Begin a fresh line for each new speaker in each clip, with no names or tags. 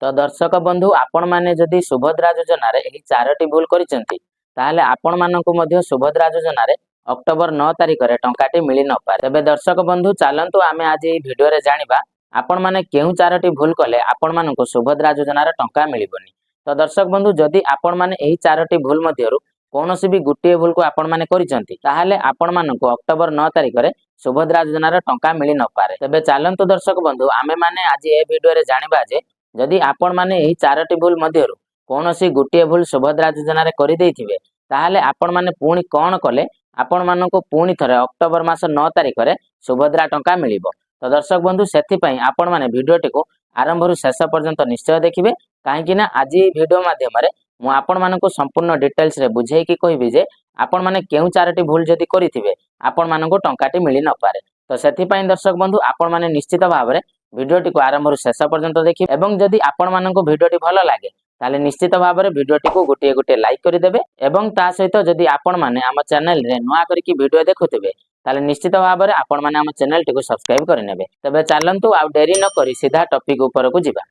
तो दर्शक बंधु आपण माने जदि सुभद्रा योजना रे एही चारोटी भूल करिसेंती ताहले आपण मानकु मध्य सुभद्रा योजना रे अक्टोबर 9 तारिख रे टंकाटी मिली न पारे। तबे दर्शक बंधु चालंतु आमे आज एही वीडियो रे जानिबा आपण माने केउ चारोटी भूल कले आपण मानकु सुभद्रा योजना रे टंका मिलिबोनी। तो दर्शक बंधु जदि आपण माने एही चारोटी भूल मध्यरु कोनोसी भी गुटिए भूल को आपण माने करिसेंती ताहले आपण मानकु अक्टोबर 9 तारिख रे सुभद्रा योजना रे टंका मिली न पारे। तबे चालंतु दर्शक बंधु आमे माने आज ए वीडियो रे जानिबा जे जदि आपण माने एही चारोटी भूल मध्यरु कोनोसी गुटिए भूल सुभद्रा योजना रे करि देथिबे ताहले आपण माने पुणी कोन कले आपण मानकु पुणी थरे अक्टोबर मास 9 तारिख रे सुभद्रा टंका मिलिबो। तो दर्शक बंधु सेथि पई आपण माने वीडियोटी को आरंभ रु शेष पर्यंत निश्चय देखिबे काहेकि ना आज ए वीडियो माध्यम रे मु आपण मानकु संपूर्ण डिटेल्स रे बुझेई कि कहबी जे आपण माने केउ चारोटी भूल जदि करिथिबे आपण मानकु टंकाटी मिली न पारे। तो सेथि पई दर्शक बंधु आपण माने निश्चित भाव रे वीडियोटी को आरंभ रु शेष पर्यंत देखिबे एवं जदि आपण मानकु वीडियोटी भलो लागे ताले निश्चित भाव रे वीडियोटी को गोटे गोटे लाइक करि देबे एवं ता सहित जदि आपण माने आम चैनल रे नुआ करिकि वीडियो देखुथिबे ताले निश्चित भाव रे आपण माने आम चैनल टी को सब्सक्राइब करि नेबे। तबे चालंतु आ देरी न करी सीधा टॉपिक ऊपर को जिबा।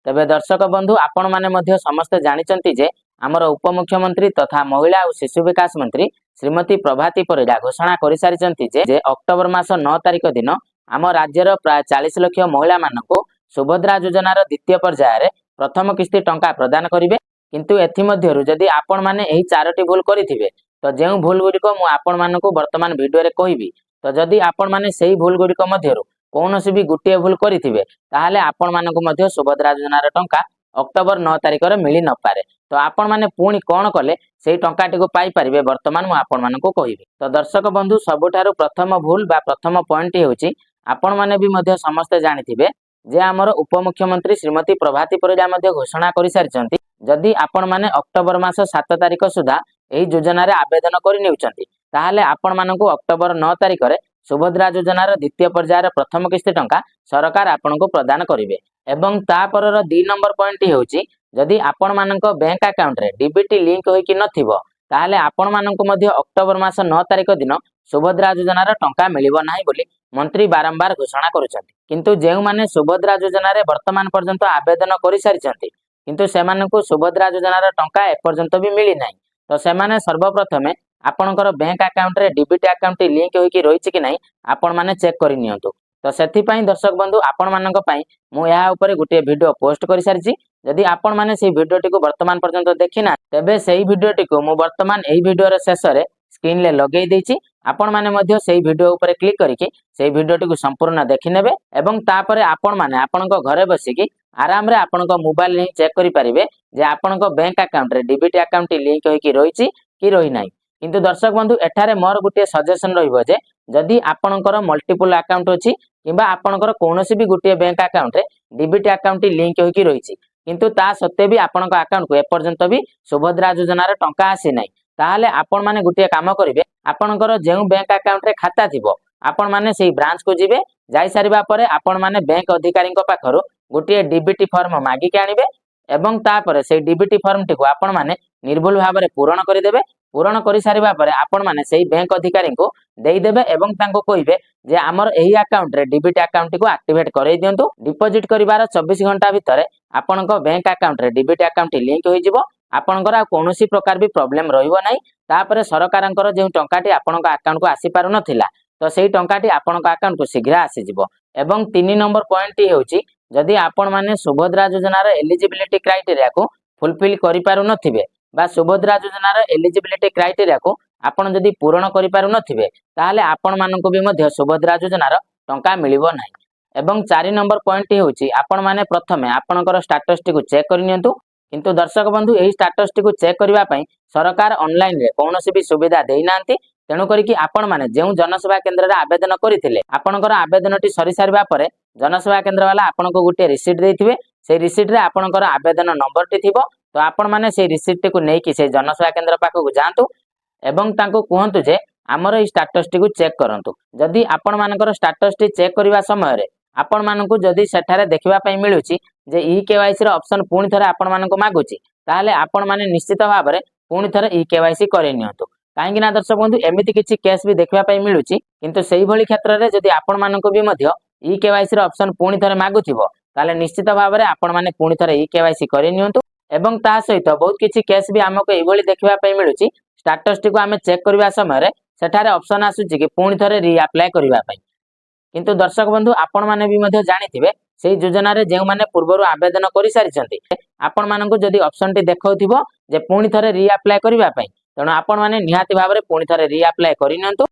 तबे दर्शक बंधु आपण माने मध्य समस्त जानिचंती जे हमर उपमुख्यमंत्री तथा महिला और शिशु विकास मंत्री श्रीमती प्रभाती परिडा घोषणा करि सारिचंती जे अक्टोबर मास 9 तारिख दिन आम राज्यर प्राय 40 लाख महिला मानकु सुभद्रा योजनार द्वितीय पर्याय रे प्रथम किस्ती टंका प्रदान करिवे। किंतु एथि मध्यरु जदि आपण माने एही चारोटी भूल करिथिबे तो जेउ भूल गुडिको मु आपण मानकु वर्तमान वीडियो रे कहिबी तो जदि आपण माने सेही भूल गुडिको मध्यरु कोनोसी भी गुटिए भूल करिथिबे ताहाले आपण मानकु मध्य सुभद्रा योजनार टंका अक्टोबर 9 तारिख रे मिली न पारे। तो आपण माने पुणी कोन कले सेही टंकाटी को पाई परिबे वर्तमान मु आपण मानकु कहिबी। तो दर्शक बंधु सबुठारु प्रथम भूल बा प्रथम पॉइंट हेउची आपण माने भी मध्य समस्त जानिथिबे जे आमर उपमुख्यमंत्री श्रीमती प्रभाती परिडा मध्य घोषणा करि सारिचंती जदि आपण माने अक्टोबर मास 7 तारिख सुधा एही योजना रे आवेदन करि नेउचंती ताहाले आपण मानकु अक्टोबर 9 तारिख रे सुभद्रा योजनार द्वितीय पर्यायर प्रथम किस्ती टंका सरकार आपनको प्रदान करिवे। एवं तापरर 2 नंबर पॉइंट हेउची जदि आपण मानक बैंक अकाउंट रे डीबीटी लिंक होई कि नथिबो ताहाले आपण मानकु मध्य अक्टोबर मास 9 तारिख दिन सुभद्रा योजनार टंका मिलिबो नाही बोली मंत्री बारंबार घोषणा करूछंती। किंतु जेउ माने सुभद्रा योजना रे वर्तमान पर्यंत आवेदन करि सारिछंती किंतु सेमानकु सुभद्रा योजनार टंका ए पर्यंत भी मिली नाही तो सेमाने सर्वप्रथमे आपणकर बैंक अकाउंट रे डीबीटी अकाउंट लिंक होई कि रहिछि कि नाही आपण माने चेक करि नियंतु। तो सेथि पई दर्शक बंधु आपण मानक पई मु या ऊपर गुटे वीडियो पोस्ट करि सारिछि जदि आपण माने सेही वीडियोटी को वर्तमान पर्यंत देखिना तेबे सेही वीडियोटी को मु वर्तमान एही वीडियो रे शेष रे स्क्रीन ले लगेई देछि आपण माने मध्य सेही वीडियो ऊपर क्लिक करिकि सेही वीडियोटी को संपूर्ण देखि नेबे एवं तापरे आपण माने आपणको घरे बसिकि आराम रे आपणको मोबाइल ने चेक करि परिबे जे आपणको बैंक अकाउंट रे डीबीटी अकाउंट लिंक होई कि रहिछि कि रहि नाही। किंतु दर्शक बंधु एठारे मोर गुटे सजेशन रहिबो जे जदि आपणकर मल्टीपल अकाउंट अछि किबा आपणकर कोनोसी भी गुटे बैंक अकाउंट रे डीबीटी अकाउंट लिंक होई कि रहिछि किंतु ता सत्ते भी आपणको अकाउंट को ए पर्यंत भी सुभद्रा योजना रे टंका आसी नाही ताहाले आपण माने गुटे काम करिवे आपणकर जेउ बैंक अकाउंट रे खाता थिबो आपण माने सेही ब्रांच को जिवे जाई सारिबा परे आपण माने बैंक अधिकारी को पाखरो गुटे डीबीटी फॉर्म मागी के आनिबे एवं तापरे सेही डीबीटी फॉर्म टी को आपण माने निर्भुल भाव रे पूरण करि देबे। पूरण करि सारिबा परे आपण माने सेही बैंक अधिकारी को देई देबे एवं तांको कहिबे जे हमर एही अकाउंट रे डीबीटी अकाउंट को एक्टिवेट करई दियंतु। डिपॉजिट करिवार 24 घंटा भितरे आपणको बैंक अकाउंट रे डीबीटी अकाउंट लिंक होई जिवो आपणकर आ कोनोसी प्रकार भी प्रॉब्लम रहिबो नाही। तापरे सरकारंकर जे टंकाटी आपणको अकाउंट को आसी पारु नथिला तो सेही टंकाटी आपणको अकाउंट को शीघ्र आसी जिवो। एवं 3 नंबर पॉइंट हेउची जदि आपण माने सुभद्रा योजनार एलिजिबिलिटी क्राइटेरिया को फुलफिल करि पारु नथिबे बा सुभद्रा योजनार एलिजिबिलिटी क्राइटेरिया को आपण जदि पूर्ण करि पारु नथिबे ताहाले आपण मानकु भी मध्य सुभद्रा योजनार टंका मिलिबो नाही। एवं 4 नंबर पॉइंट हेउची आपण माने प्रथमे आपणकर स्टेटस टी को चेक करि नियंतु। किंतु दर्शक बंधु एही स्टेटस टी को चेक करिवा पई सरकार ऑनलाइन रे कोनोसी भी सुविधा देई नांती तेणु करिकि आपण माने जेउ जनसेवा केंद्र रे आवेदन करिथिले आपणकर आवेदन टी सरी सारिबा परे जनसेवा केंद्र वाला आपनको गुटे रिसीट देथिबे से रिसीट रे आपणकर आवेदन नंबर टी थिबो तो आपण माने से रिसीट को नहीं कि से जनसेवा केंद्र पाखक जातु एवं तांको कहंतु जे हमर ई स्टेटस टी को चेक करंतु। जदि आपण मानकर स्टेटस टी चेक करबा समय रे आपण मानकु जदि सेठारे देखिबा पई मिलुची जे ई केवाईसी रो ऑप्शन पुणी थरे आपण मानकु मागुची ताहाले आपण माने निश्चित भाव रे पुणी थरे ई केवाईसी करै नियंतु। काहेकि ना दर्शक बंधु एमिति किछि केस भी देखिबा पई मिलुची किंतु सेही भली क्षेत्र रे जदि आपण मानकु भी मध्य ई केवाईसी रो ऑप्शन पुणी थरे मागुथिबो ताले निश्चित भाव में आपण मैंने पुणी थे ई-केवाईसी करनियंतु एवं ता सहित बहुत किसी केस भी आमको ये देखा मिलूँ स्टाटस टी आम चेक करने समय सेठारे ऑप्शन आसूची कि पुणी थे रीअप्लाई करने किंतु दर्शक बंधु आपण मैंने भी जानिथिबे से योजना रे जो मैंने पूर्व आवेदन कर सारी आपण मानक जदि ऑप्शन टी देखो जे पुणी थे रीअप्लाई करने तेणु आपण मैंने निहाती भाव में पुणी थे रीअप्लाई करनियंतु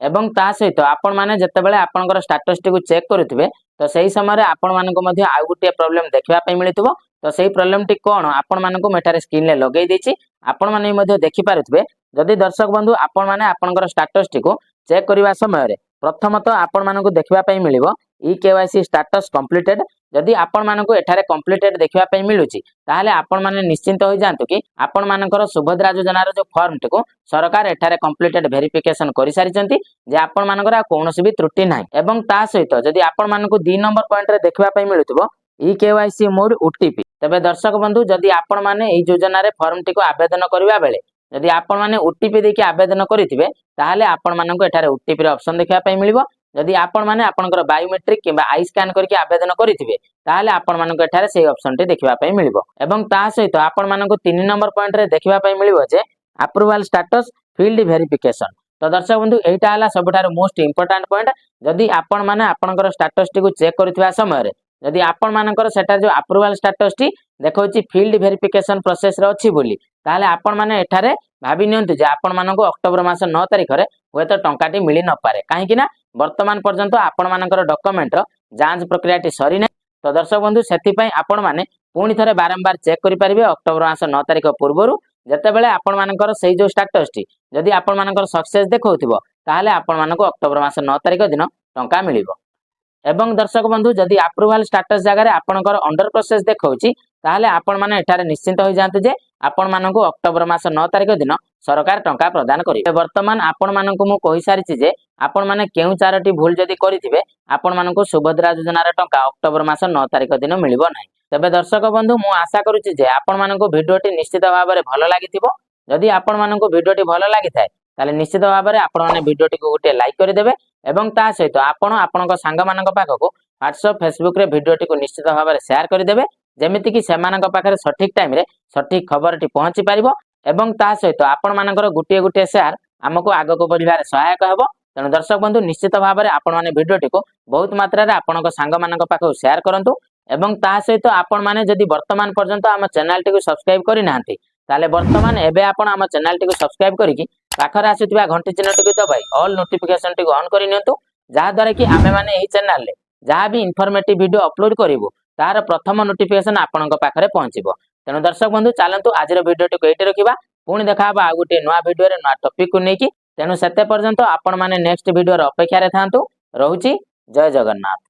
एवं ता सहित आपण मैंने जितेबाला आपणकर स्टाटस टी चेक करुवे तो सही समय आपण मानक आउ गोटे प्रोब्लेम देखा मिलूँ तो सही प्रोब्लेम टी कौन आपण मानक एठारे स्क्रीन में लगे देछि आपण माने देखिपारुथिबे जदि दर्शक बंधु आपण माने आपणकर स्टाटस टी चेक करने समय प्रथमतः आपण मानक देखा मिलिबो ई-केवाईसी स्टाटस कंप्लीटेड जदि आपण मानक एठारे कंप्लीटेड देखा मिलूची ताहले आपण माने निश्चिंत हो जातु कि आपण मानकर सुभद्रा योजनार जो फॉर्म टी सरकार एठारे कंप्लीटेड वेरिफिकेशन कर सारी जे आपण मानकर कौनसी भी त्रुटि नाही एवं ता सहित जदि आपण मानक 2 नंबर पॉइंट रे देखा मिलुथिबो ई-केवाईसी मोड ओटीपी तबे दर्शक बंधु जदि आपण माने एई योजना रे फॉर्म टी आवेदन करबा बेले जदि आपण माने ओटीपी देके आवेदन करिथिबे ताहले आपण मानक एठारे ओटीपी रे ऑप्शन देखा मिलिबो जदि आपण माने आपनकर बायोमेट्रिक किबा आई स्कैन करके आवेदन करिथिबे ताहले आपण मानक एठारे सेही ऑप्शन टी देखिबा पई मिलिबो एवं ता सहित आपण मानक 3 नंबर पॉइंट रे देखिबा पई मिलिबो जे अप्रूवल स्टेटस फील्ड वेरिफिकेशन तो दर्शक बंधु एटा हला सबठार मोस्ट इंपोर्टेंट पॉइंट जदि आपण माने आपनकर स्टेटस टी को चेक करथिबा समय रे जदि आपण मानकर सेटा जो अप्रूवल स्टेटस टी देखौची फील्ड वेरिफिकेशन प्रोसेस रे अछि बोली ताहले आपण माने एठारे भाबी नियंतु जे आपण मानको अक्टोबर मास 9 तारिख रे होय तो टंकाटी मिली न पारे काहे कि ना वर्तमान पर्यंत आपण मानकर डॉक्यूमेंट रो जांच प्रक्रिया टी सरी नै तो दर्शक बंधु सेति पई आपण माने पुणी थरे बारंबार चेक करि परिबे अक्टोबर मास 9 तारिख पूर्वरु जते बेले आपण मानकर सेही जो स्टेटस टी जदि आपण मानकर सक्सेस देखौथिबो ताहले आपण मानको अक्टोबर मास 9 तारिख दिन टंका मिलिबो एवं दर्शक बंधु जदि अप्रूवल स्टेटस जगह रे आपनकर अंडर प्रोसेस देखौची ताहले आपण माने एठारे निश्चिंत हो जांतु जे आपण माननको अक्टोबर मास 9 तारिख दिन सरकार टंका प्रदान करिवे वर्तमान आपण माननको मु कहि सारिछि जे आपण माने केउ चारोटी भूल जदि करिथिबे आपण माननको सुभद्रा योजनार टंका अक्टोबर मास 9 तारिख दिन मिलिबो नाही तबे दर्शक बंधु मु आशा करूछि जे आपण माननको भिडियोटी निश्चित भाव में भलो लागिथिबो जदि आपण माननको भिडियोटी भलो लागिथाय ताले निश्चित भाव में आपण माने भिडियोटी को गोटे लाइक कर देबे एवं ता सहित आपण आपनक सांग मानक पाखको WhatsApp Facebook रे भिडियोटी को निश्चित भाव में शेयर कर देबे जेमिति कि सेमानक पाखरे सठिक टाइम रे सठिक खबर टी पहुंची पारिबो एवं ता सहित आपण मानकर गुटे गुटे शेयर हमको आगो को बढ़िबार सहायक हेबो तेणु दर्शक बंधु निश्चित भाव में आपण माने भिडियोटी को बहुत मात्रा रे आपनक सांग मानक पाखको शेयर करंतु एवं ता सहित आपण माने जदि वर्तमान पर्यंत हम चैनल टी को सब्सक्राइब करि नाहंती ताले वर्तमान एबे आपण हम चैनल टी को सब्सक्राइब करिकि पाखरे आसीथिबा घंटी चिन्ह टी दबाई ऑल नोटिफिकेशन टी ऑन करि नियंतु जहा द्वारा कि आमे माने एही चैनल रे जहा भी इन्फॉर्मेटिव वीडियो अपलोड करिवो तार प्रथम नोटिफिकेशन आपनक पाखरे पहुंचीबो तेणु दर्शक बंधु चलंतु आजिर वीडियो टी को एठी रखिबा पुणी देखाबा आ गुटे नुआ वीडियो रे नुआ टॉपिक को नेकी तेणु सेते पर्यंत आपण माने नेक्स्ट वीडियो रे अपेक्षा रे थांतु रहूची जय जगन्नाथ।